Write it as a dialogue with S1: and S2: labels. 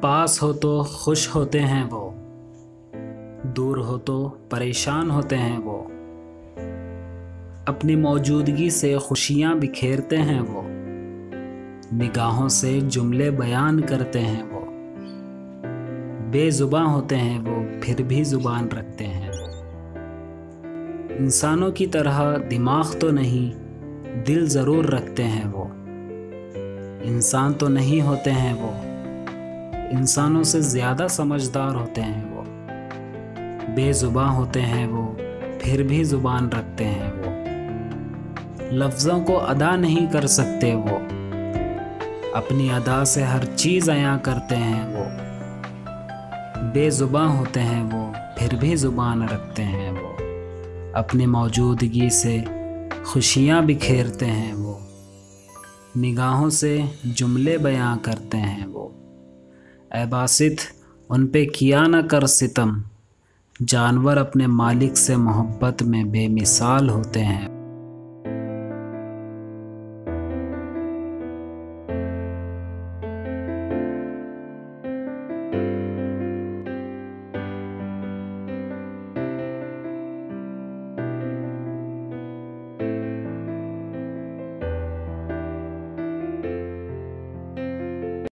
S1: पास हो तो खुश होते हैं वो, दूर हो तो परेशान होते हैं वो। अपनी मौजूदगी से खुशियाँ बिखेरते हैं वो, निगाहों से जुमले बयान करते हैं वो। बेजुबान होते हैं वो, फिर भी जुबान रखते हैं वो। इंसानों की तरह दिमाग तो नहीं, दिल ज़रूर रखते हैं वो। इंसान तो नहीं होते हैं वो, इंसानों से ज़्यादा समझदार होते हैं वो। बेजुबान होते हैं वो, फिर भी ज़ुबान रखते हैं वो। लफ्ज़ों को अदा नहीं कर सकते वो, अपनी अदा से हर चीज़ अयां करते हैं वो। बेजुबान होते हैं वो, फिर भी ज़ुबान रखते हैं वो। अपनी मौजूदगी से खुशियाँ बिखेरते हैं वो, निगाहों से जुमले बयां करते हैं वो। ऐ बासित उन पे किया न कर सितम, जानवर अपने मालिक से मोहब्बत में बेमिसाल होते हैं।